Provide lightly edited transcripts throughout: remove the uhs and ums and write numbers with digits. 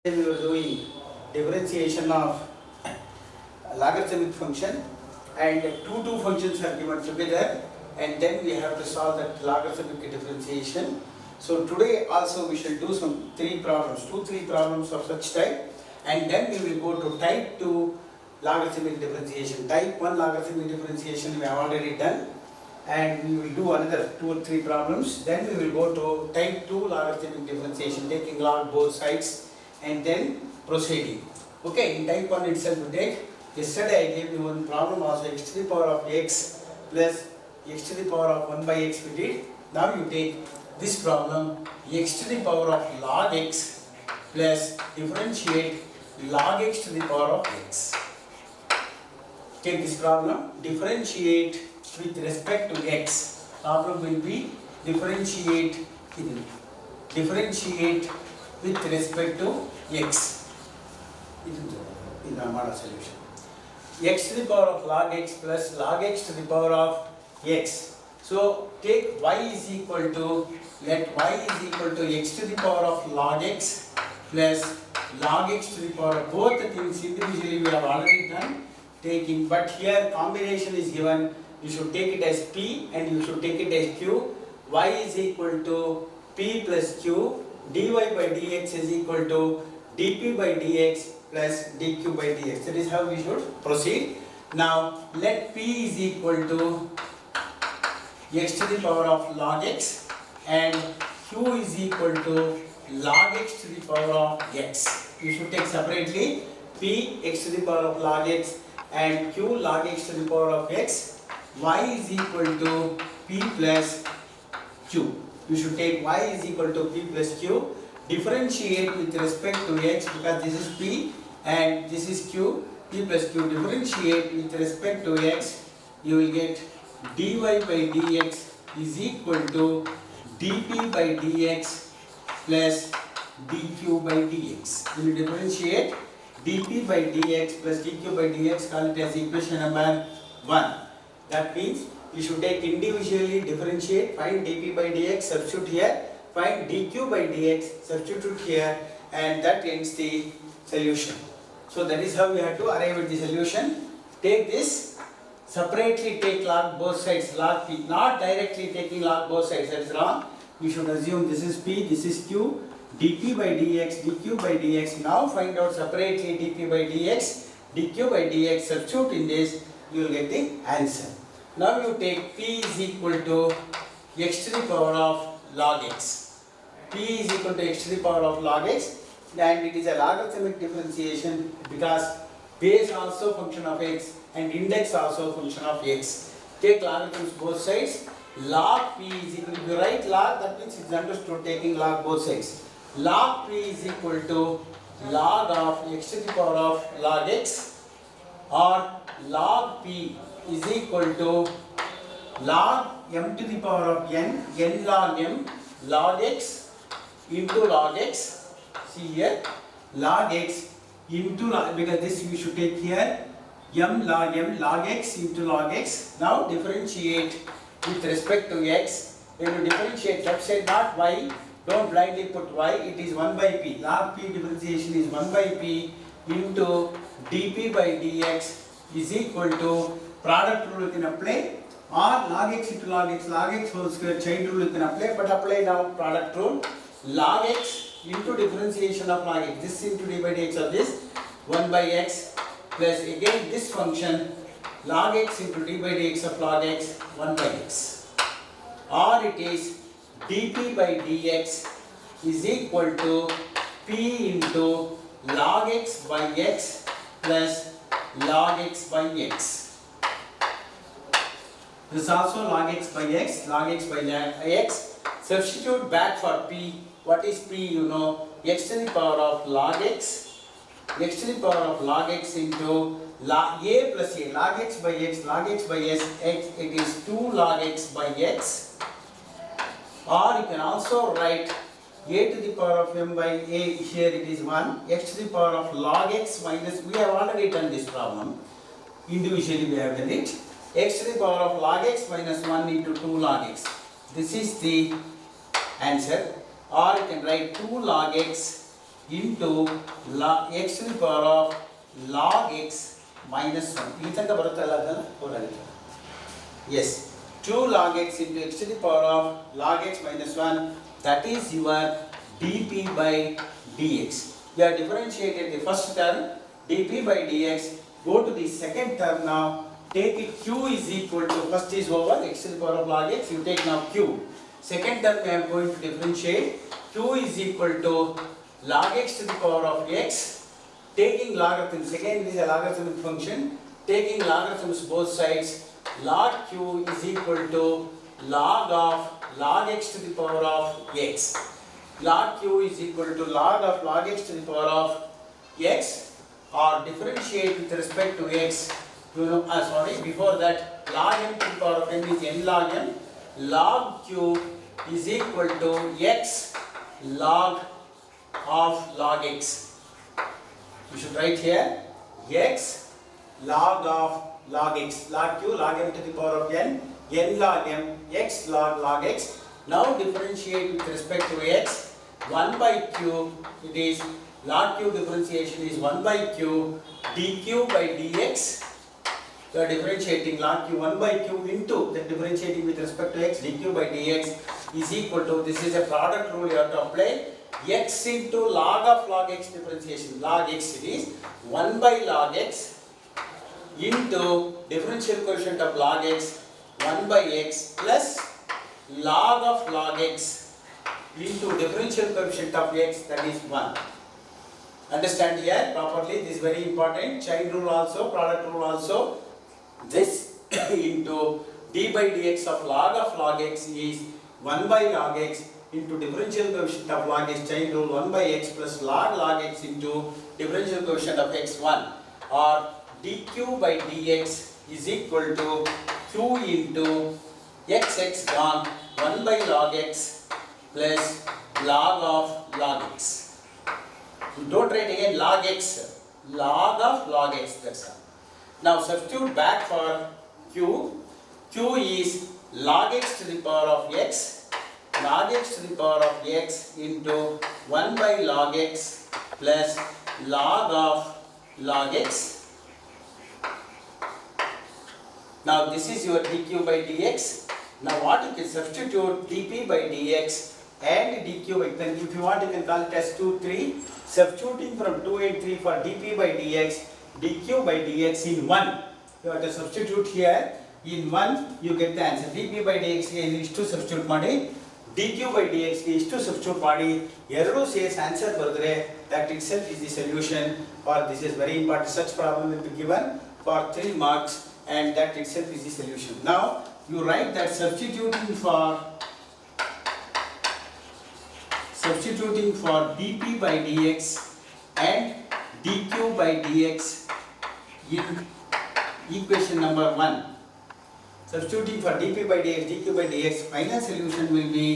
We were doing differentiation of logarithmic function, and two functions are given together, and then we have to solve that logarithmic differentiation. So today also we shall do some three problems of such type, and then we will go to type 2 logarithmic differentiation. Type 1 logarithmic differentiation we have already done, and we will do another 2 or 3 problems. Then we will go to type 2 logarithmic differentiation, taking log both sides and then proceeding. Okay, in type 1 itself we take, yesterday I gave you one problem also, x to the power of x plus x to the power of 1 by x we did. Now you take this problem, x to the power of log x plus differentiate log x to the power of x. Take this problem, differentiate with respect to x. Problem will be differentiate with respect to x. This is the model solution. X to the power of log x plus log x to the power of x. So take y is equal to, let y is equal to x to the power of log x plus log x to the power of, both the things individually we have already done, taking, but here combination is given. You should take it as p and you should take it as q. Y is equal to p plus q, dy by dx is equal to dp by dx plus dq by dx. That is how we should proceed. Now let p is equal to x to the power of log x and q is equal to log x to the power of x. You should take separately p x to the power of log x and q log x to the power of x. Y is equal to p plus q. You should take y is equal to p plus q, differentiate with respect to x, because this is p and this is q, p plus q, differentiate with respect to x, you will get dy by dx is equal to dp by dx plus dq by dx. When you differentiate dp by dx plus dq by dx, call it as equation number 1. That means you should take individually, differentiate, find dp by dx, substitute here, find dq by dx, substitute here, and that ends the solution. So that is how we have to arrive at the solution. Take this, separately take log both sides, log p, not directly taking log both sides, that is wrong. We should assume this is p, this is q, dp by dx, dq by dx. Now find out separately dp by dx, dq by dx, substitute in this, you will get the answer. Now you take p is equal to x to the power of log x. P is equal to x to the power of log x, and it is a logarithmic differentiation because base also function of x and index also function of x. Take logarithms both sides. Log p is equal to, if you write log, that means it's understood taking log both sides. Log p is equal to log of x to the power of log x, or log p is equal to log m to the power of n, n log m, log x into log x. See here, log x into log, because this we should take here, m, log x into log x. Now differentiate with respect to x. When you differentiate left side, not y, don't blindly put y, it is 1 by p. Log p differentiation is 1 by p into dp by dx is equal to, product rule you can apply, or log x into log x whole square, chain rule you can apply, but apply now product rule. Log x into differentiation of log x, this into d by dx of this, 1 by x plus again this function, log x into d by dx of log x, 1 by x. Or it is dp by dx is equal to p into log x by x plus log x by x. This is also log x by x, log x by x. Substitute back for p. What is p? You know, x to the power of log x, x to the power of log x into log a plus a, log x by x, log x by x, it is 2 log x by x. Or you can also write a to the power of m by a, here it is 1, x to the power of log x minus, we have already done this problem, individually we have done it, x to the power of log x minus 1 into 2 log x. This is the answer. Or you can write 2 log x into log x to the power of log x minus 1. ಈ ತನಕ ಬರುತ್ತಲ್ಲ ಅದನ್ನ ಹೋರಾಗುತ್ತೆ. Yes, 2 log x into x to the power of log x minus 1, that is your dp by dx. You have differentiated the first term dp by dx. Go to the second term now. Take it q is equal to, first is over x to the power of log x. You take now q. Second term I am going to differentiate. Q is equal to log x to the power of x. Taking logarithms, again this is a logarithmic function. Taking logarithms both sides. Log q is equal to log of log x to the power of x. Log q is equal to log of log x to the power of x, or differentiate with respect to x. You know, before that, log m to the power of n is n log m. Log q is equal to x log of log x. You should write here x log of log x. Log q, log m to the power of n log m, x log x. Now differentiate with respect to x. 1 by q, it is log q differentiation is 1 by q dq by dx. You are differentiating log q 1 by q into the differentiating with respect to x dq by dx is equal to, this is a product rule you have to apply, x into log of log x differentiation. Log x, it is 1 by log x into differential coefficient of log x 1 by x plus log of log x into differential coefficient of x, that is 1. Understand here properly, this is very important. Chain rule also, product rule also. This into d by dx of log x is 1 by log x into differential coefficient of log x, chain rule 1 by x plus log x into differential coefficient of x1, or dq by dx is equal to q into x gone 1 by log x plus log of log x. Don't write again log x, log of log x, that's all. Now substitute back for q. Q is log x to the power of x, log x to the power of x into 1 by log x plus log of log x. Now this is your dq by dx. Now what you can substitute dp by dx and dq by, if you want you can call it as 2, 3. Substituting from 2 and 3 for dp by dx, dq by dx in 1. You have to substitute here. In 1 you get the answer. dp by dx is to substitute ಮಾಡಿ, dq by dx is to substitute ಮಾಡಿ, ಎರಡು ಸೇರಿಸಿ answer ಬರೆದರೆ that itself is the solution. Or this is very important, such problem will be given for 3 marks and that itself is the solution. Now you write that substituting for dp by dx and dq by dx in equation number 1. Substituting for dp by dx, dq by dx, final solution will be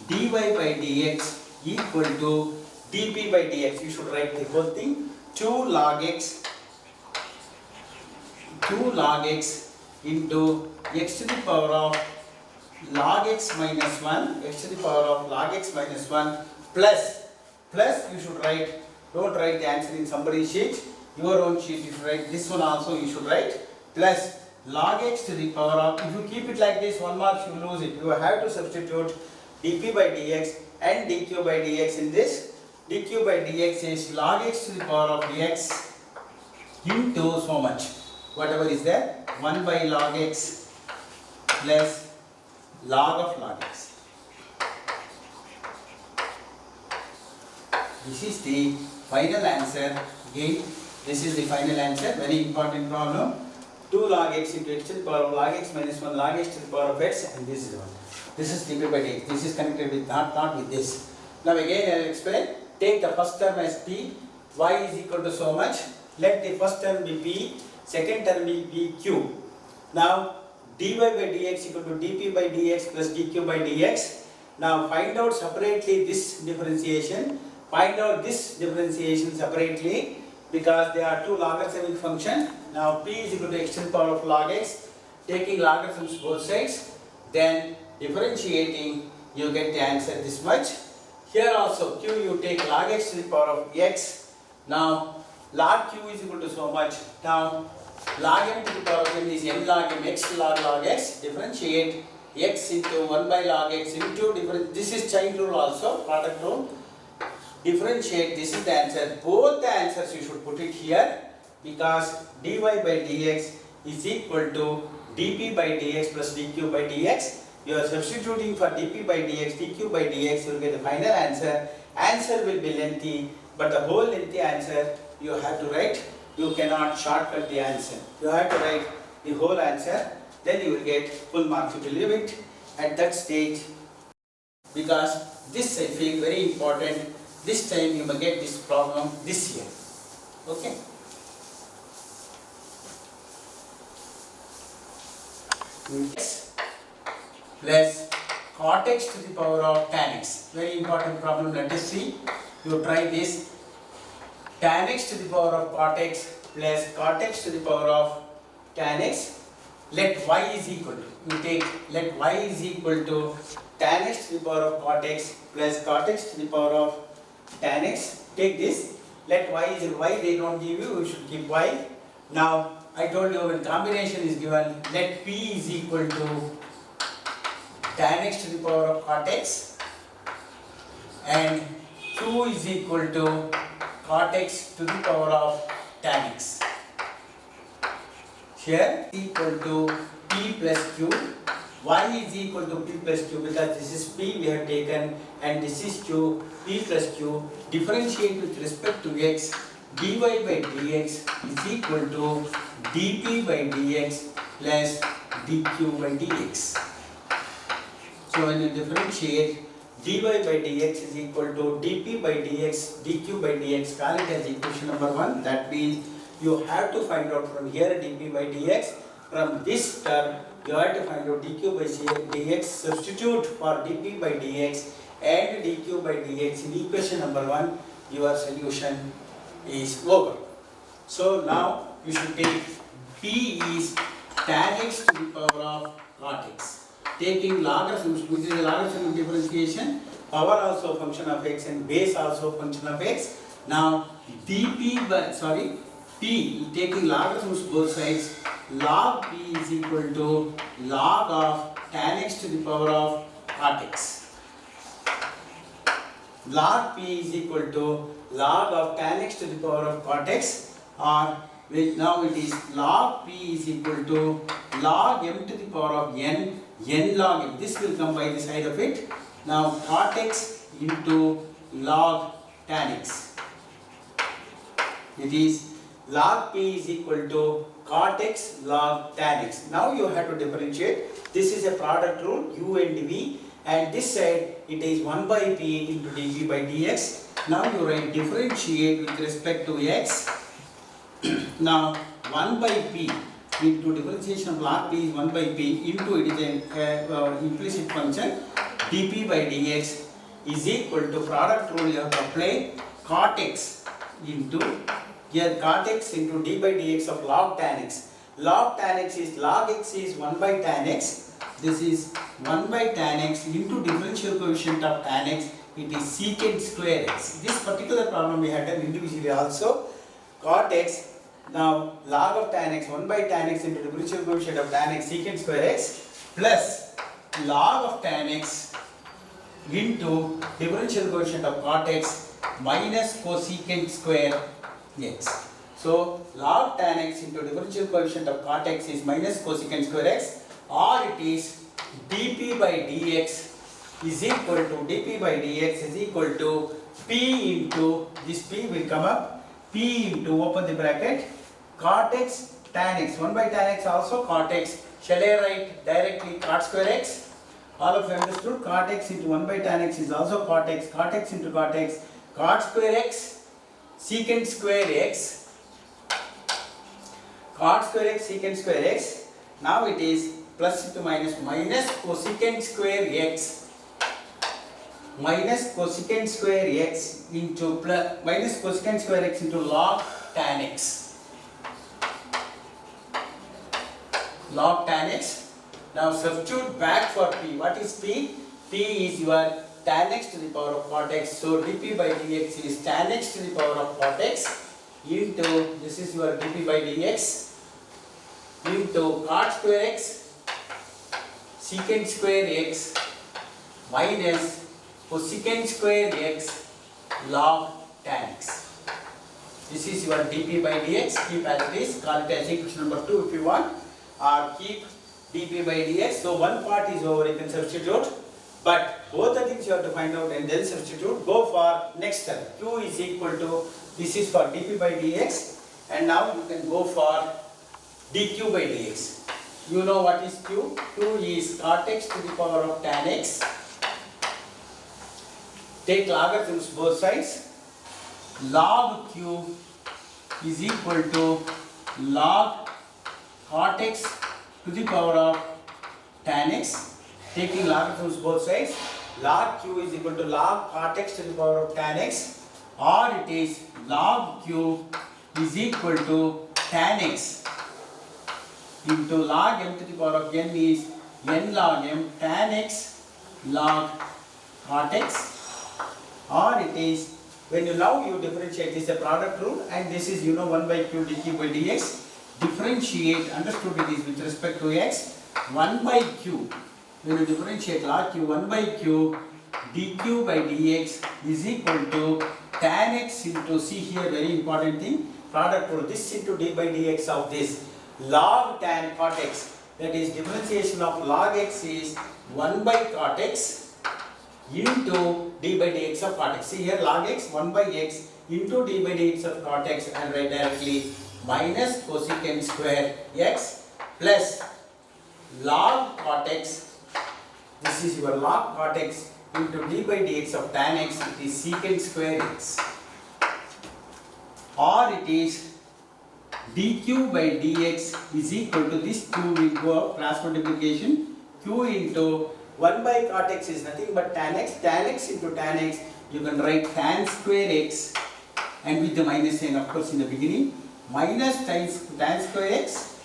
dy by dx equal to dp by dx. You should write the whole thing. 2 log x into x to the power of log x minus 1, x to the power of log x minus 1 plus you should write, don't write the answer in somebody's sheet, your own sheet you should write, this one also you should write, plus log x to the power of, if you keep it like this 1 mark you lose it, you have to substitute dp by dx and dq by dx in this. dq by dx is log x to the power of x into so much, whatever is there, 1 by log x plus log of log x. This is the final answer. Again, this is the final answer. Very important problem. 2 log x into x to the power of log x minus 1 log x to the power of x, and this is one. This is dp by dx. This is connected with not with this. Now again I will explain. Take the first term as p. Y is equal to so much. Let the first term be p. Second term be q. Now dy by dx equal to dp by dx plus dq by dx. Now find out separately this differentiation. Find out this differentiation separately because they are two logarithmic functions. Now p is equal to x to the power of log x. Taking logarithms both sides, then differentiating, you get the answer this much. Here also q you take log x to the power of x. Now log q is equal to so much. Now log m to the power of n is n log m, x log x. Differentiate x into 1 by log x into different. This is chain rule also, product rule. Differentiate, this is the answer. Both the answers you should put it here, because dy by dx is equal to dp by dx plus dq by dx. You are substituting for dp by dx, dq by dx, you will get the final answer. Answer will be lengthy, but the whole lengthy answer you have to write. You cannot shortcut the answer. You have to write the whole answer, then you will get full marks. You will leave it at that stage, because this I feel very important. This time you may get this problem this year. Okay. X plus cot x to the power of tan x. Very important problem. Let us see. You try this. Tan x to the power of cot x plus cot x to the power of tan x. Let y is equal to. You take let y is equal to tan x to the power of cot x plus cot x to the power of tan x. Take this. Let y is y. They don't give you. You should keep y. Now I told you when combination is given, let p is equal to tan x to the power of cot x and q is equal to cot x to the power of tan x. Here equal to p plus q, y is equal to p plus q, because this is p we have taken and this is q, p plus q. Differentiate with respect to x, dy by dx is equal to dp by dx plus dq by dx. So when you differentiate, dy by dx is equal to dp by dx, dq by dx, call it as equation number 1. That means you have to find out from here dp by dx. From this term, you have to find out dq by dx. Substitute for dp by dx and dq by dx in equation number 1. Your solution is over. So now you should take p is tan x to the power of cot x. Taking logarithms, which is a logarithm differentiation, power also a function of x and base also a function of x. Now dp by p, taking logarithms both sides, log p is equal to log of tan x to the power of cot x. Log p is equal to log of tan x to the power of cot x, or now it is log p is equal to log m to the power of n, n log m. This will come by the side of it. Now cot x into log tan x. It is log p is equal to cot x log tan x. Now you have to differentiate. This is a product rule, u and v, and this side it is 1 by p into dp by dx. Now you write differentiate with respect to x. Now 1 by p into differentiation of log p is 1 by p into it is an implicit function dp by dx is equal to product rule. You have to apply cot x into here cot x into d by dx of log tan x. Log tan x is log x is 1 by tan x. This is 1 by tan x into differential coefficient of tan x. It is secant square x. This particular problem we had done individually also. Cot x. Now log of tan x 1 by tan x into differential coefficient of tan x secant square x plus log of tan x into differential coefficient of cot x minus cosecant square x. So log tan x into differential coefficient of cot x is minus cosecant square x, or it is dp by dx is equal to dp by dx is equal to p into this p will come up, p into open the bracket cot x tan x, 1 by tan x also cot x. Shall I write directly cot square x? All of you understood. Cot x into 1 by tan x is also cot x into cot x, cot square x secant square x, cot square x secant square x. Now it is plus into minus, minus cosecant square x, minus cosecant square x into plus minus cosecant square x into log tan x. Log tan x. Now substitute back for p. What is p? P is your tan x to the power of cot x. So dp by dx is tan x to the power of cot x into, this is your dp by dx, into cot square x secant square x minus cosecant square x log tan x. This is your dp by dx. Keep as it is. Call it as equation number 2 if you want, or keep dp by dx. So one part is over, you can substitute, but both the things you have to find out and then substitute. Go for next step. Q is equal to, this is for dp by dx, and now you can go for dq by dx. You know what is q? Q is cot x to the power of tan x. Take logarithms both sides. Log q is equal to log cot x to the power of tan x. Taking logarithms both sides, log q is equal to log cot x to the power of tan x, or it is log q is equal to tan x into log m to the power of n is n log m tan x log cot x, or it is, when you now you differentiate, this is a product rule, and this is 1 by q dq by dx. Differentiate, understood it is with respect to x, 1 by q. When you differentiate log q, 1 by q dq by dx is equal to tan x into, see here very important thing, product rule, this into d by dx of this log tan cot x, that is differentiation of log x is 1 by cot x into d by dx of cot x. See here log x 1 by x into d by dx of cot x, and write directly minus cosecant square x plus log cot x, this is your log cot x into d by dx of tan x, it is secant square x, or it is dq by dx is equal to, this 2 will go up, cross multiplication, q into 1 by cot x is nothing but tan x into tan x, you can write tan square x, and with the minus sign of course in the beginning, minus tan square x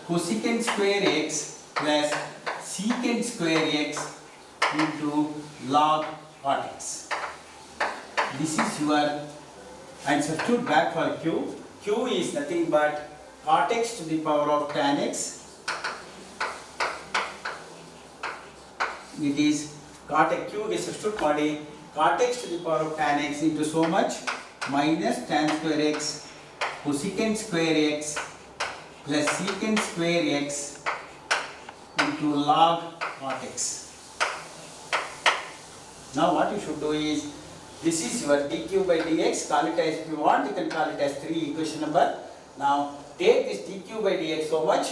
cosecant square x plus secant square x into log cot x. This is your, and substitute back for q. Q is nothing but cot x to the power of tan x. It is cot x, q is substitute ಮಾಡಿ cot x to the power of tan x into so much minus tan square x cosecant square x plus secant square x into log cot x. Now what you should do is, this is your dq by dx, call it as, if you want you can call it as 3 equation number. Now take this dq by dx so much,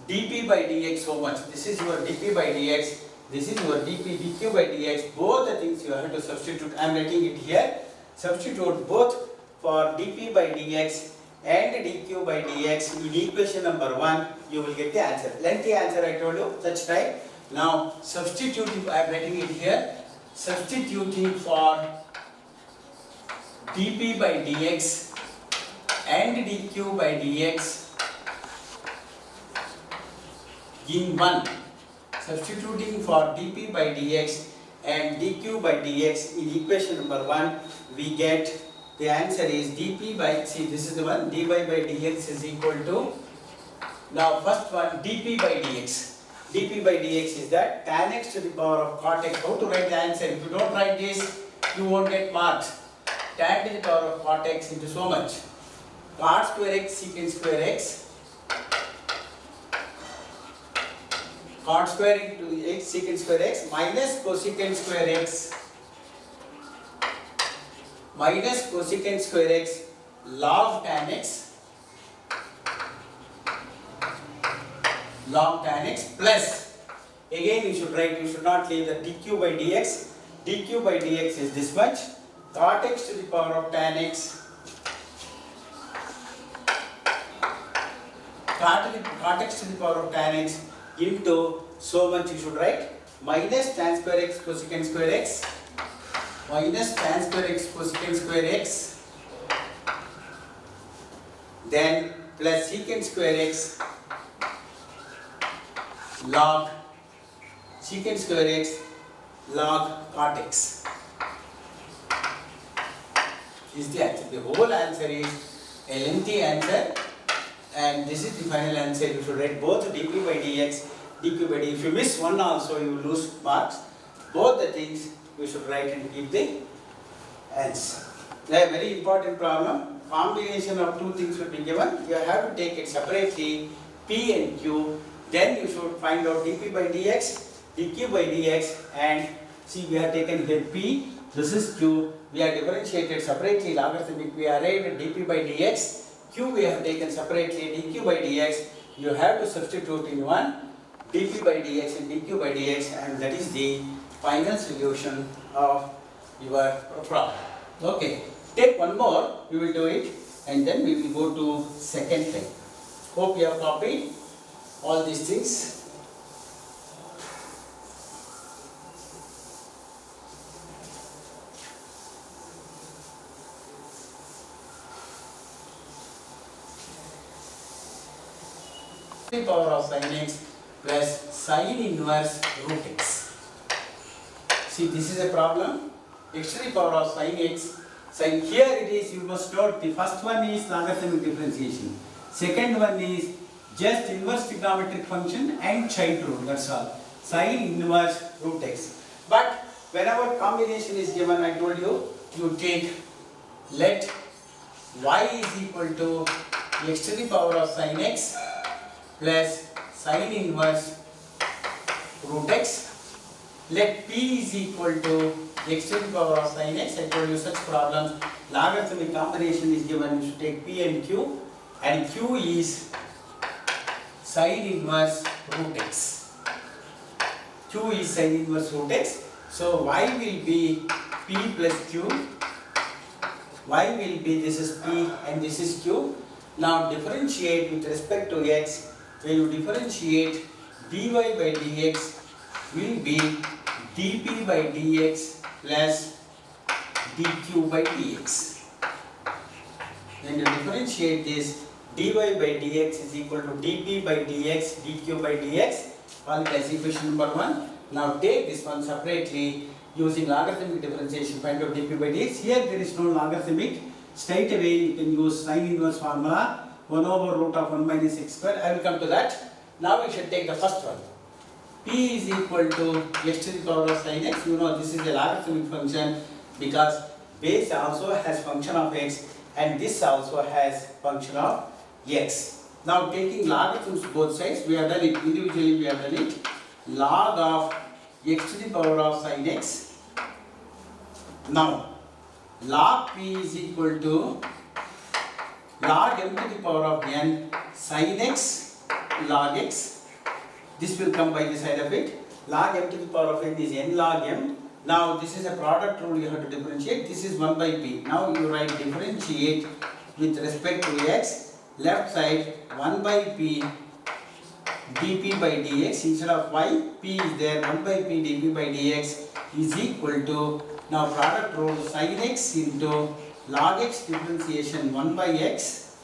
dp by dx so much, this is your dp by dx, this is your dq by dx, both the things you have to substitute. I am writing it here. Substitute both for dp by dx and dq by dx in equation number 1, you will get the answer. Lengthy answer I told you, such type. Now substituting, I am writing it here, substituting for dp by dx and dq by dx in 1. Substituting for dp by dx and dq by dx in equation number 1, we get the answer is dp by, see this is the one, dy by dx is equal to, now first one dp by dx. dp by dx is that tan x to the power of cot x. How to write the answer? If you don't write this, you won't get marks. Tan to the power of cot x into so much cot square x secant square x, cot square into x secant square x minus cosecant square x minus cosecant square x log tan x plus, again you should write, you should not leave the dq by dx. dq by dx is this much, cot x to the power of tan x, cot x to the power of tan x into so much, you should write minus tan square x cosecant square x minus tan square x cosecant square x, then plus secant square x log secant square x log cot x is the answer. The whole answer is a lengthy answer, and this is the final answer. You should write both dp by dx, dq by d. If you miss one also, you will lose marks. Both the things you should write and give the answer. A very important problem. Combination of two things will be given. You have to take it separately, p and q. Then you should find out dp by dx, dq by dx, and see we have taken here p. This is q. We are differentiated separately logarithmic. We arrived at dp by dx. Q we have taken separately, dq by dx. You have to substitute in one dp by dx and dq by dx, and that is the final solution of your problem. Okay, take one more, we will do it, and then we will go to second thing. Hope you have copied all these things. The power of sin x plus sin inverse root x. See, this is a problem. X to the power of sin x. Sin, here it is, you must note, the first one is logarithmic differentiation. Second one is just inverse trigonometric function and child rule, that's all. Sin inverse root x. But whenever combination is given, I told you, you take, let y is equal to x to the power of sin x plus sin inverse root x. Let p is equal to x to the power of sin x. I told you such problems. Logarithmic combination is given. You should take p and q is sin inverse root x. Q is sin inverse root x. So y will be p plus q. Y will be, this is p and this is q. Now differentiate with respect to x. When you differentiate, dy by dx will be dp by dx plus dq by dx. When you differentiate this, dy by dx is equal to dp by dx, dq by dx. Call it as equation number 1. Now take this one separately using logarithmic differentiation. Find out dp by dx. Here there is no logarithmic. Straight away you can use sin inverse formula. 1 over root of 1 minus x square. I will come to that. Now we should take the first one. P is equal to x to the power of sin x. You know this is a logarithmic function because base also has function of x and this also has function of x. Now taking logarithms both sides, we have done it individually, we have done it. Log of x to the power of sin x. Now log p is equal to log m to the power of n sin x log x. This will come by the side of it. Log m to the power of n is n log m. Now this is a product rule, you have to differentiate. This is 1 by p. Now you write differentiate with respect to x. Left side 1 by p dp by dx. Instead of y, p is there. 1 by p dp by dx is equal to, now product rule, sin x into log x differentiation 1 by x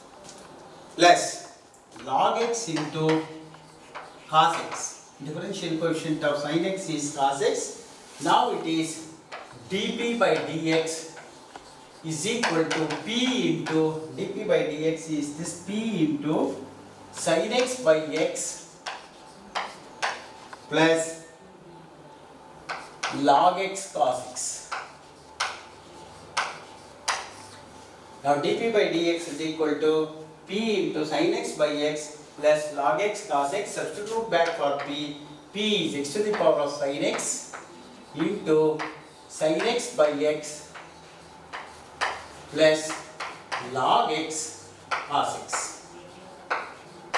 plus log x into cos x. Differential coefficient of sin x is cos x. Now it is dp by dx is equal to p into, dp by dx is this p into sin x by x plus log x cos x. Now dp by dx is equal to p into sin x by x plus log x cos x. Substitute back for p. P is x to the power of sin x into sin x by x plus log x cos x.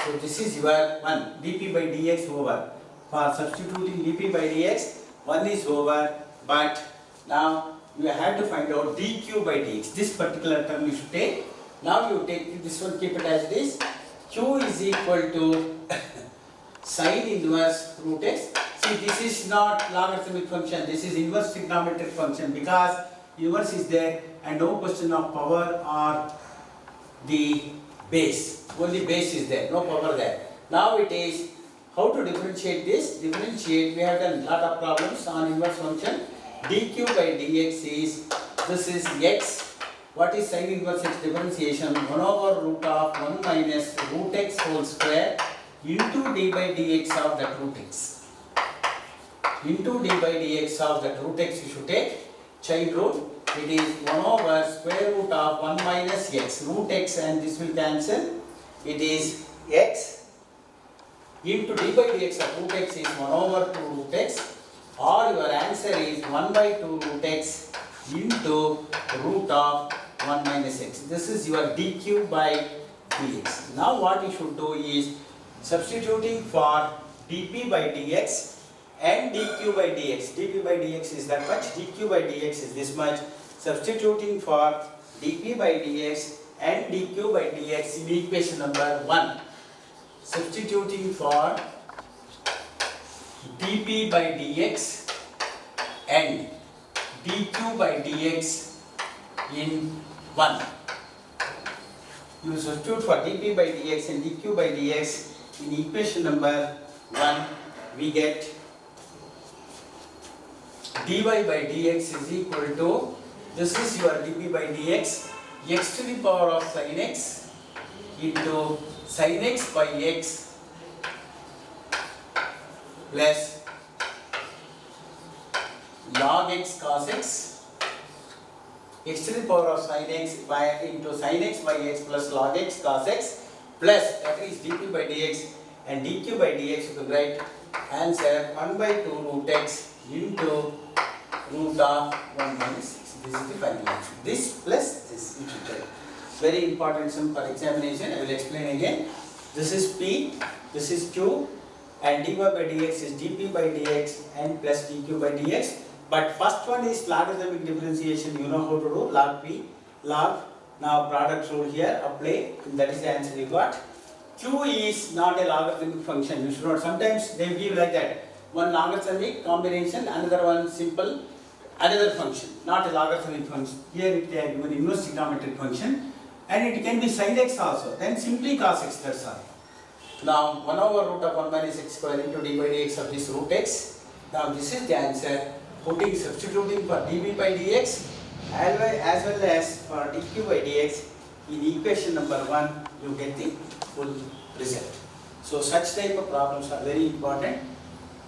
So this is your 1. dp by dx over. For substituting dp by dx, 1 is over, but now you have to find out dq by dx. This particular term you should take. Now you take this one, keep it as it is. Q is equal to sin inverse root x. See, this is not logarithmic function. This is inverse trigonometric function because inverse is there and no question of power or the base. Only base is there, no power there. Now it is how to differentiate this? Differentiate, we have done lot of problems on inverse function. dq by dx is, this is x. What is sin inverse x differentiation? 1 over root of 1 minus root x whole square into d by dx of that root x. Into d by dx of that root x, you should take chain rule. It is 1 over square root of 1 minus x, root x, and this will cancel. It is x into d by dx of root x is 1 over 2 root x, or your answer is 1 by 2 root x into root of 1 minus x. This is your dq by dx. Now what you should do is substituting for dp by dx and dq by dx. dp by dx is that much, dq by dx is this much. Substituting for dp by dx and dq by dx in equation number 1. Substituting for dp by dx and dq by dx in 1. You substitute for dp by dx and dq by dx in equation number 1. We get dy by dx is equal to, this is your dp by dx, x to the power of sin x into sin x by x plus log x cos x, x to the power of sin x by into sin x by x plus log x cos x, plus that is dp by dx, and dq by dx, you can write answer 1 by 2 root x into root of 1 minus 6. This is the final answer. This plus this, you should try. Very important sum for examination. I will explain again. This is P, this is Q, and dy by dx is dp by dx and plus dq by dx. But first one is logarithmic differentiation. You know how to do log P, log. Now product rule here apply. That is the answer you got. Q is not a logarithmic function. You should not. Sometimes they give like that. One logarithmic combination, another one simple, another function, not a logarithmic function. Here it is given inverse trigonometric function, and it can be sin x also. Then simply cos x, that's all. Now 1 over root of 1 minus x square into d by dx of this root x. Now this is the answer. Putting, substituting for dv by dx as well as for dq by dx in equation number 1, you get the full result. So such type of problems are very important.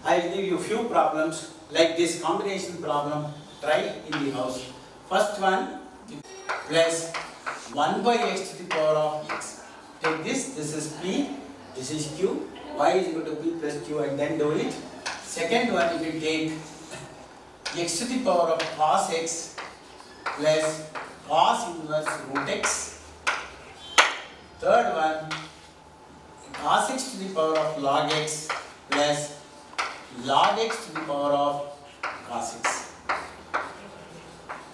I will give you few problems like this combination problem. Try in the house. First one, plus 1 by x to the power of x. Take this, this is p, this is q, y is equal to p plus q, and then do it. Second one, you will take x to the power of cos x plus cos inverse root x. Third one, cos x to the power of log x plus log x to the power of cos x.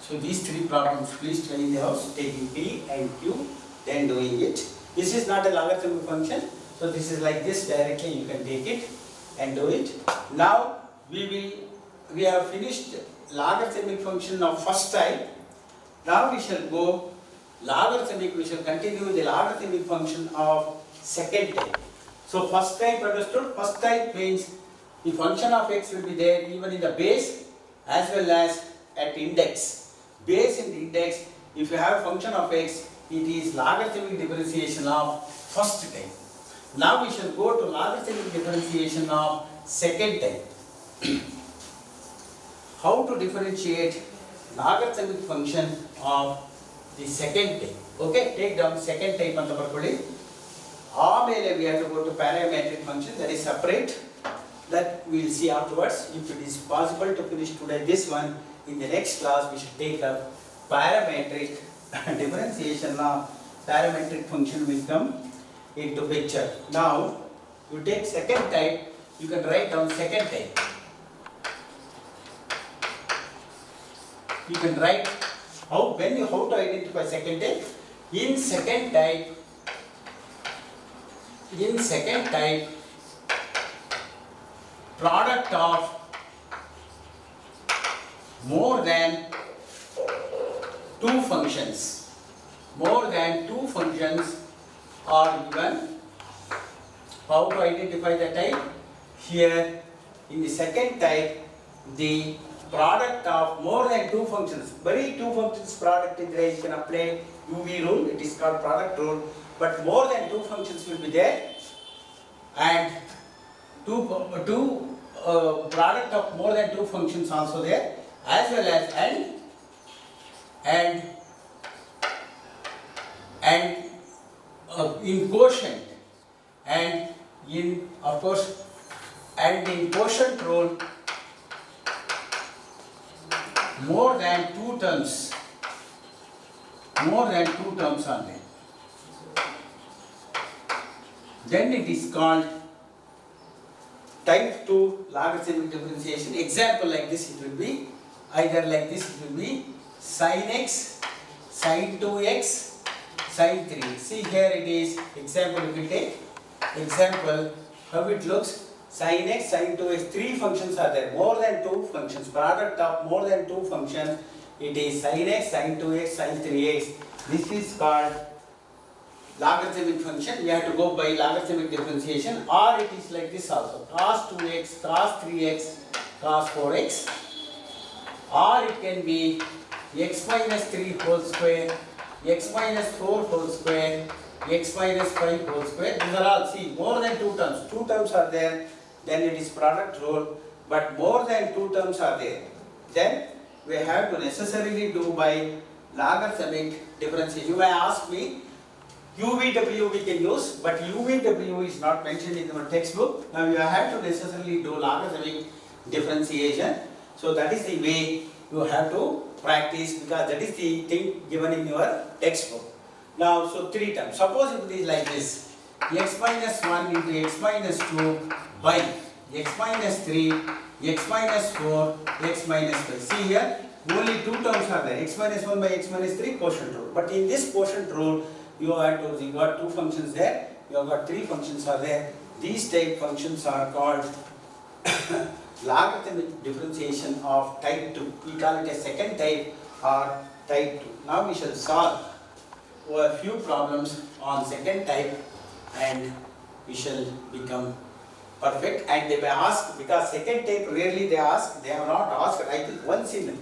So these three problems, please try in the house, taking p and q, then doing it. This is not a logarithmic function, so this is like this directly, you can take it and do it. Now we have finished logarithmic function of first type. Now we shall go logarithmic, we shall continue the logarithmic function of second type. So first type understood. First type means the function of x will be there even in the base as well as at index. Base and index, if you have function of x, it is logarithmic differentiation of first type. Now we shall go to logarithmic differentiation of second type. How to differentiate logarithmic function of the second type. Okay, take down second type on the barcode. We have to go to parametric function, that is separate. That we will see afterwards. If it is possible to finish today this one, in the next class we should take up parametric differentiation of parametric function will come into picture. Now you take second type, you can write down second type. You can write how to identify second type. In second type, product of more than two functions are given. How to identify the type? here in the second type, the product of more than two functions, very two functions product is there, you can apply UV rule, it is called product rule, but more than two functions will be there, and product of more than two functions also there, as well as and in quotient, and in of course and in quotient rule more than two terms are there, then it is called type 2 logarithmic differentiation. Example like this, it will be either like this, it will be sin x, sin 2x, sin 3. See here it is example, if we take example how it looks, sin x, sin 2x, three functions are there, more than two functions, product of more than two functions, it is sin x, sin 2x, sin 3x. This is called logarithmic function. We have to go by logarithmic differentiation, or it is like this also, cos 2x, cos 3x, cos 4x, or it can be x minus 3 whole square, x minus 4 whole square, x minus 5 whole square. These are all, see, more than two terms are there, then it is product rule, but more than two terms are there, then we have to necessarily do by logarithmic differentiation. You may ask me, UVW we can use, but UVW is not mentioned in our textbook. Now you have to necessarily do logarithmic differentiation. So that is the way you have to practice, because that is the thing given in your textbook. Now, so three terms. Suppose if it is like this, x minus 1 into x minus 2 by x minus 3, x minus 4, x minus 5. See here, only two terms are there, x minus 1 by x minus 3, quotient rule. But in this quotient rule, you got two functions there, you have got three functions are there. These type functions are called logarithmic differentiation of type 2. We call it a second type or type 2. Now we shall solve a few problems on second type and we shall become perfect. And they may ask, because second type rarely they ask, they have not asked, I think once in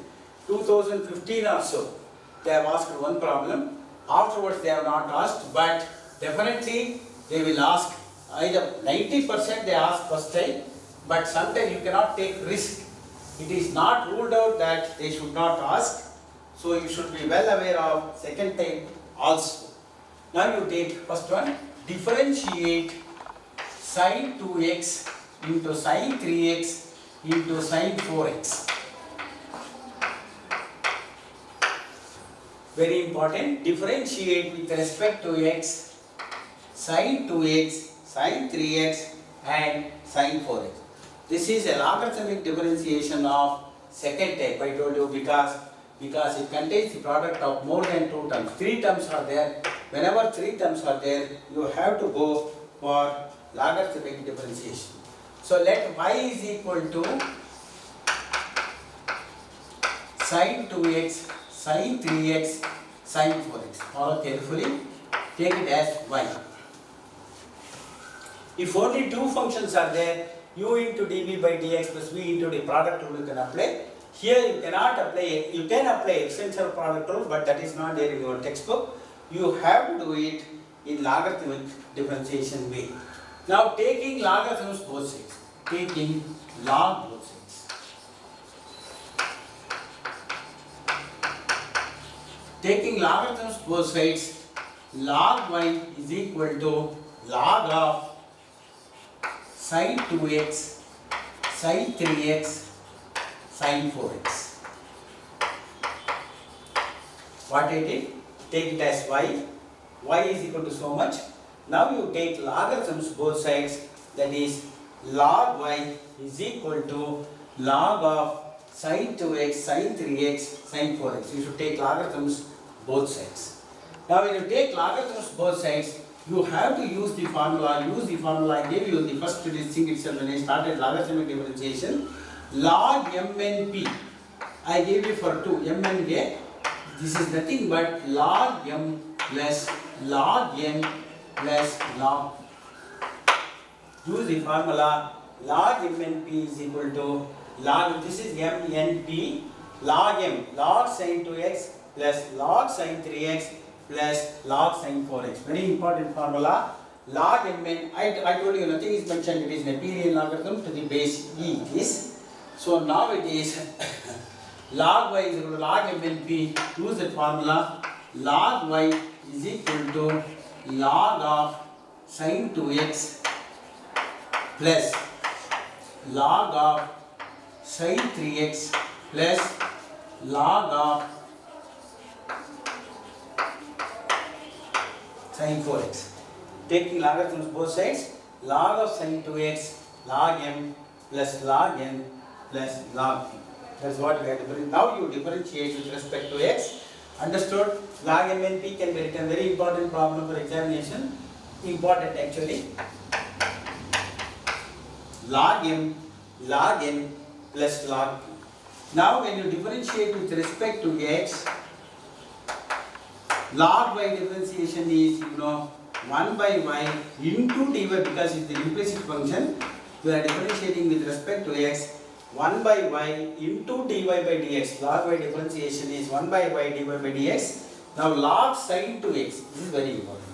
2015 or so, they have asked one problem. Afterwards they have not asked, but definitely they will ask. Either 90% they ask first time, but sometimes you cannot take risk. It is not ruled out that they should not ask, so you should be well aware of second type also. Now you take first one, differentiate sin 2x into sin 3x into sin 4x. Very important, differentiate with respect to x, sin 2x, sin 3x and sin 4x. This is a logarithmic differentiation of second type, I told you, because it contains the product of more than two terms. Three terms are there. Whenever three terms are there, you have to go for logarithmic differentiation. So let y is equal to sin 2x, sin 3x, sin 4x. Follow carefully. Take it as y. If only two functions are there, u into dv by dx plus v into the product rule you can apply. Here you cannot apply, you can apply extension of product rule, but that is not there in your textbook. You have to do it in logarithmic differentiation way. Now taking logarithms both sides, taking log both sides. Taking logarithms both sides, log y is equal to log of sin 2x, sin 3x, sin 4x. What I did? Take it as y. Y is equal to so much. Now you take logarithms both sides, that is log y is equal to log of sin 2x, sin 3x, sin 4x. You should take logarithms both sides. Now when you take logarithms both sides, you have to use the formula. Use the formula I gave you the first thing itself when I started logarithmic differentiation. Log mn p. I gave you for 2 mn a. This is nothing but log m plus log n plus log. Use the formula log MNP is equal to log, this is MNP, log M, log sin 2x plus log sin 3x plus log sin 4x. Very important formula. Log Mn, I told you nothing is mentioned, it is Neperian logarithm to the base e it is. So now it is log y is equal to log MNP, use that formula, log y is equal to log of sin 2x plus log of sin 3x plus log of sin 4x. Taking logarithms both sides, log of sin 2x, log m plus log n plus log p. That's what we have to do. Now you differentiate with respect to x. Understood? Log m and p can be written. Very important problem for examination. Important actually. Log m, log n plus log p. Now when you differentiate with respect to x, log y differentiation is 1 by y into dy, because it's the implicit function. We are differentiating with respect to x. 1 by y into dy by dx. Log y differentiation is 1 by y dy by dx. Now log sin 2x, this is very important.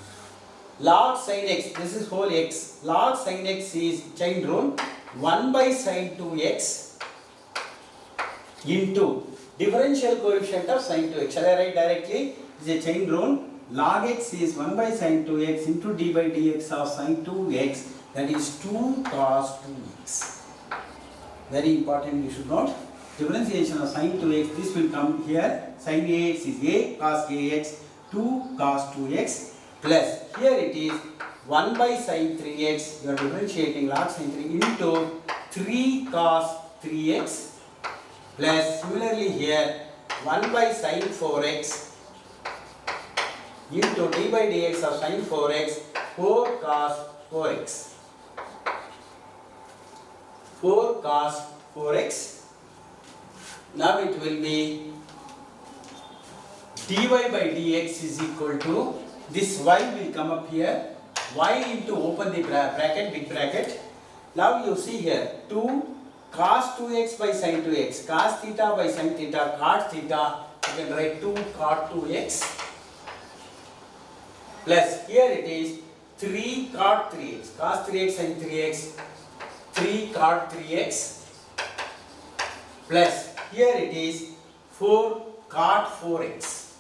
Log sin x, this is whole x. Log sin x is chain rule. 1 by sin 2x into differential coefficient of sin 2x. Shall I write directly? This is a chain rule. Log x is 1 by sin 2x into d by dx of sin 2x, that is 2 cos 2x. Very important, you should note. Differentiation of sin 2x, this will come here. Sin ax is a cos ax, 2 cos 2x, plus here it is 1 by sin 3x, you are differentiating log sin 3 into 3 cos 3x, plus similarly here 1 by sin 4x into d by dx of sin 4x, 4 cos 4x. 4 cos 4x. Now it will be dy by dx is equal to, this y will come up here, y into, open the bracket, big bracket. Now you see here 2 cos 2x by sin 2x, cos theta by sin theta, cot theta, you can write 2 cot 2x. Plus here it is 3 cot 3x, cos 3x sin 3x, 3 cot 3x, plus here it is 4 cot 4x.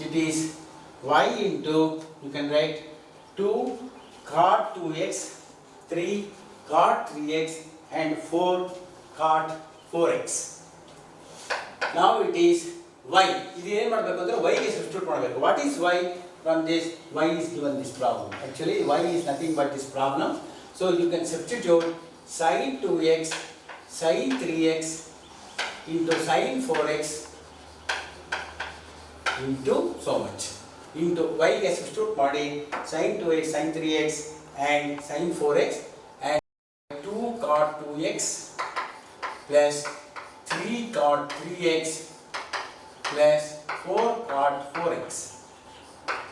It is y into, you can write 2 cot 2x, 3 cot 3x and 4 cot 4x. Now it is y. This is y is substitute. What is y? From this, y is given this problem. Actually, y is nothing but this problem. So you can substitute sin 2x, sin 3x into sin 4x into so much. Into y is substitute body sin 2x, sin 3x and sin 4x and 2 cot 2x plus 3 cot 3x plus 4 cot 4x.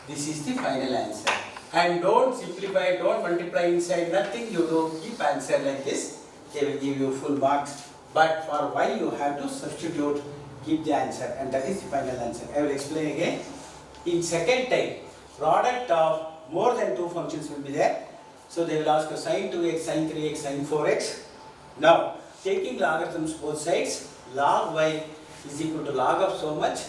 This is the final answer. And don't simplify, don't multiply inside, nothing you do. Keep answer like this. They will give you full marks. But for y you have to substitute, keep the answer, and that is the final answer. I will explain again. In second type, product of more than two functions will be there. So they will ask you sin 2x, sin 3x, sin 4x. Now, taking logarithms both sides, log y is equal to log of so much.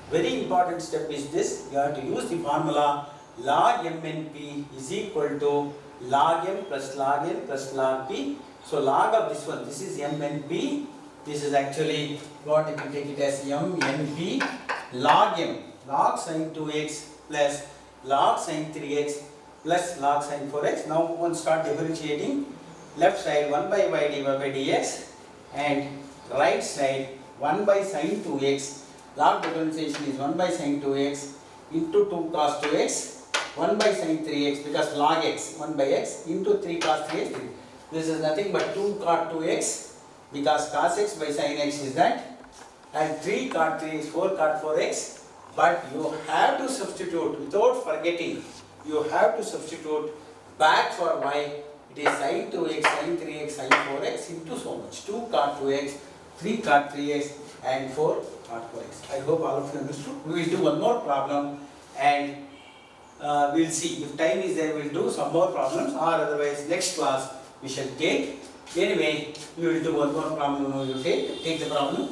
Very important step is this, you have to use the formula log MNP is equal to log M plus log N plus log P. So log of this one, this is MNP, this is actually what you can take it as MNP, log M, log sin 2x plus log sin 3x plus log sin 4x. Now one start differentiating, left side 1 by y dy by dx and right side 1 by sin 2x. Log differentiation is 1 by sin 2x into 2 cos 2x, 1 by sin 3x because log x, 1 by x into 3 cos 3x. This is nothing but 2 cot 2x because cos x by sin x is that, and 3 cot 3x, 4 cot 4x. But you have to substitute, without forgetting, you have to substitute back for y, it is sin 2x, sin 3x, sin 4x into so much. 2 cot 2x, 3 cot 3x and 4 cot 4x. I hope all of you understood. We will do one more problem and we will see. If time is there, we will do some more problems, or otherwise next class we shall take. Anyway, we will do one more problem. We will take the problem.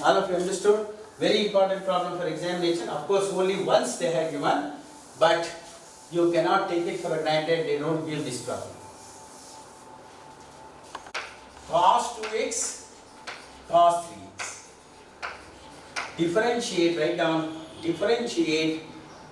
All of you understood? Very important problem for examination. Of course, only once they have given, but you cannot take it for granted. They don't give this problem. Cos 2x, cos 3x. Differentiate, write down, differentiate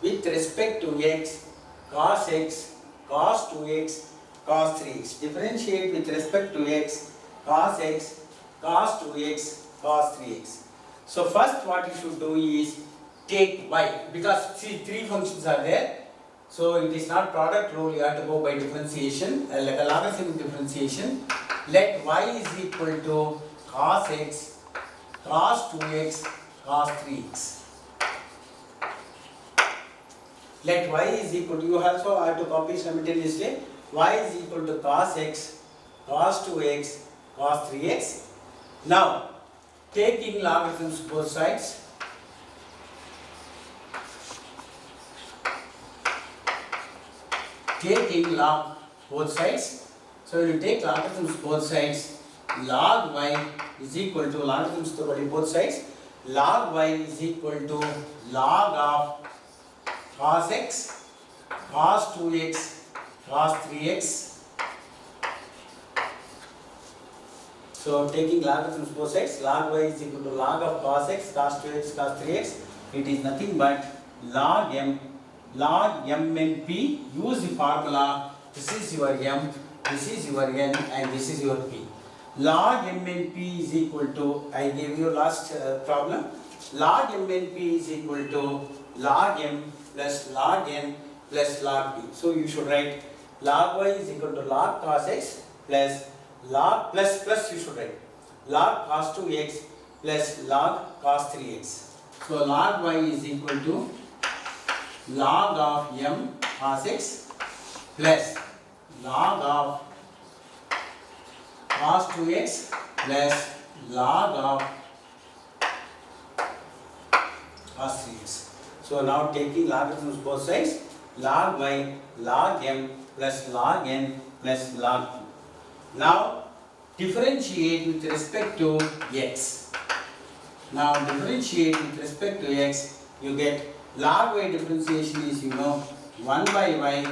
with respect to x, cos x, cos 2x, cos 3x. Differentiate with respect to x, cos x, cos 2x, cos 3x. So first what you should do is take y, because see, three functions are there. So it is not product rule, you have to go by differentiation, like a logarithmic differentiation. Let y is equal to cos x, cos 2x, cos 3x. Let y is equal to, you also have to copy simultaneously, y is equal to cos x, cos 2x, cos 3x. Now, taking logarithms both sides, taking log both sides. So you take logarithms both sides, log y is equal to logarithms to both sides. Log y is equal to log of cos x, cos 2x, cos 3x. So taking logarithms both sides, log y is equal to log of cos x, cos 2x, cos 3x. It is nothing but log m and p. Use the formula. This is your m, this is your n, and this is your p. Log m and p is equal to, I gave you last problem. Log m and p is equal to log m plus log n plus log p. So you should write log y is equal to log cos x plus log plus you should write log cos 2x plus log cos 3x. So log y is equal to log of m cos x plus log of cos 2x plus log of cos 3x. So now taking logarithms both sides, log y, log m plus log n plus log p. Now differentiate with respect to x. Now differentiate with respect to x, you get log y differentiation is 1 by y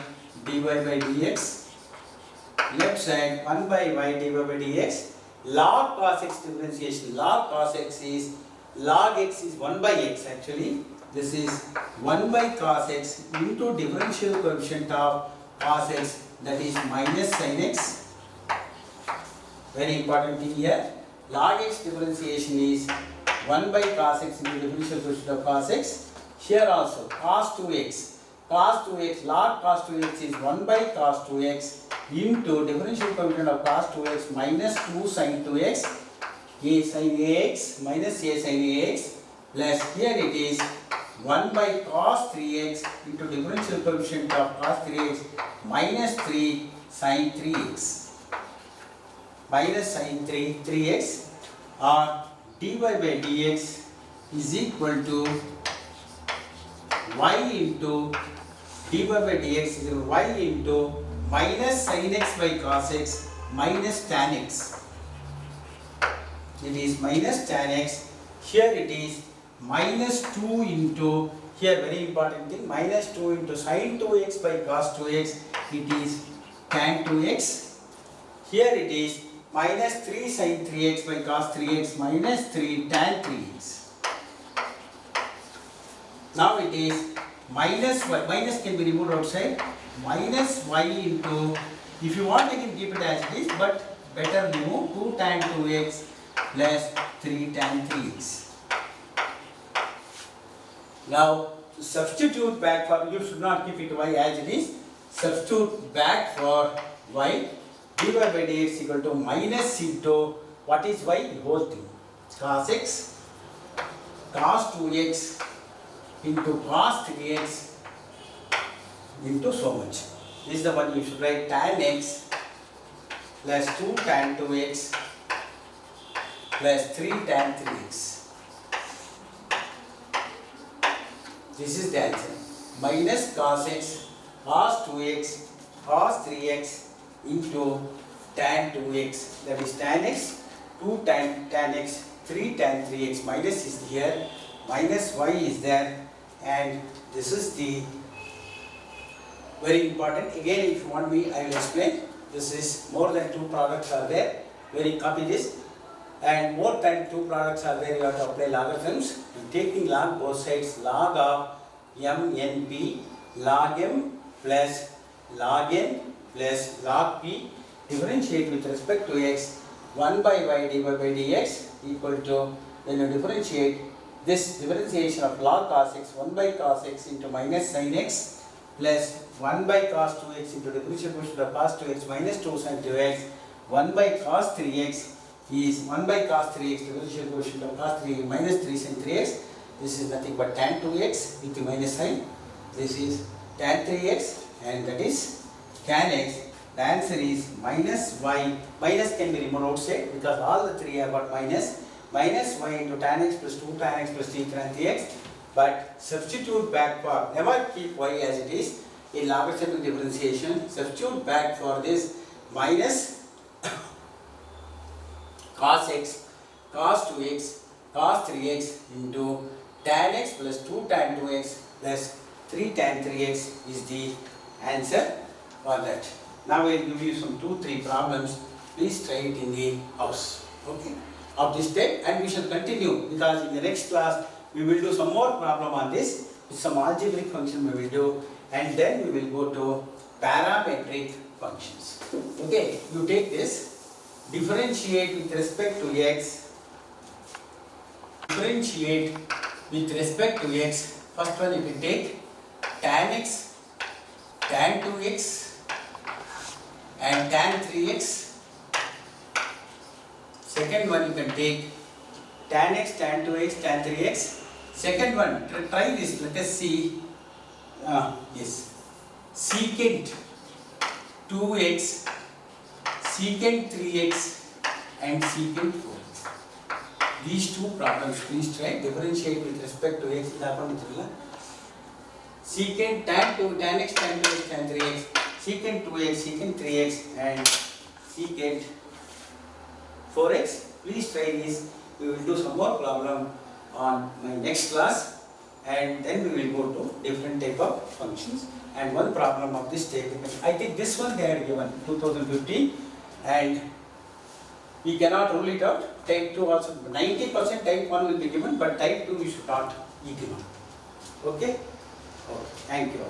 dy by dx. Left side 1 by y dy by dx. Log cos x differentiation, log cos x is, log x is 1 by x actually. This is 1 by cos x into differential coefficient of cos x, that is minus sin x. Very important thing here. Log x differentiation is 1 by cos x into differential coefficient of cos x. Here also cos 2x. Cos 2x, log cos 2x is 1 by cos 2x into differential coefficient of cos 2x minus 2 sin 2x, a sin ax minus a sin ax, plus here it is 1 by cos 3x into differential coefficient of cos 3x minus 3 sin 3x. Minus sin 3x, or dy by dx is equal to y into dy by dx is equal to y into minus sin x by cos x minus tan x. It is minus tan x. Here it is minus 2 into, here very important thing, minus 2 into sin 2x by cos 2x, it is tan 2x. Here it is minus 3 sin 3x by cos 3x minus 3 tan 3x. Now it is minus y, minus can be removed outside, minus y into, if you want you can keep it as it is, but better remove 2 tan 2x plus 3 tan 3x. Now substitute back for, you should not keep it y as it is, substitute back for y, dy by dx equal to minus into, what is y? The whole thing, cos x, cos 2x into cos 3x into so much. This is the one you should write tan x plus 2 tan 2x plus 3 tan 3x. This is the answer. Minus cos x cos 2x cos 3x into tan 2x, that is tan x, 2 tan x, 3 tan 3x, minus is here, minus y is there, and this is the very important. Again, if you want me, I will explain. This is more than 2 products are there. Very copy this. And more than 2 products are there, you have to apply logarithms. And taking log both sides, log of mnp, log m plus log n plus log p, differentiate with respect to x, 1 by y divided by dx equal to, when you differentiate this differentiation of log cos x, 1 by cos x into minus sin x plus 1 by cos 2x into differential quotient of cos 2x minus 2 sin 2x, 1 by cos 3x is 1 by cos 3x differential quotient of cos 3 minus 3 sin 3x. This is nothing but tan 2x with the minus sign. This is tan 3x and that is tan x. The answer is minus y. Minus can be removed outside because all the 3 have got minus. Minus y into tan x plus 2 tan x plus 3 tan 3x. But substitute back for, never keep y as it is in logarithmic differentiation. Substitute back for this minus cos x, cos 2x, cos 3x into tan x plus 2 tan 2x plus 3 tan 3x is the answer for that. Now I will give you some 2-3 problems. Please try it in the house. Okay, of this type, and we shall continue because in the next class we will do some more problem on this. Some algebraic function we will do, and then we will go to parametric functions. Okay, you take this. Differentiate with respect to x. Differentiate with respect to x. First one, you can take tan x, tan 2x and tan 3x. Second one, you can take tan x, tan 2x, tan 3x. Second one, try this. Let us see. Yes, secant 2x, secant 3x and secant 4x. These 2 problems, please try. Differentiate with respect to x. Secant tan 2, tan x, tan 2x, tan 3x, secant 2x, secant 3x and secant 4x. Please try this. We will do some more problem on my next class, and then we will go to different type of functions. And one problem of this type, I think this one they had given 2015, and we cannot rule it out. Type 2 also, 90% type 1 will be given, but type 2 we should not be given. Okay? Okay. Thank you.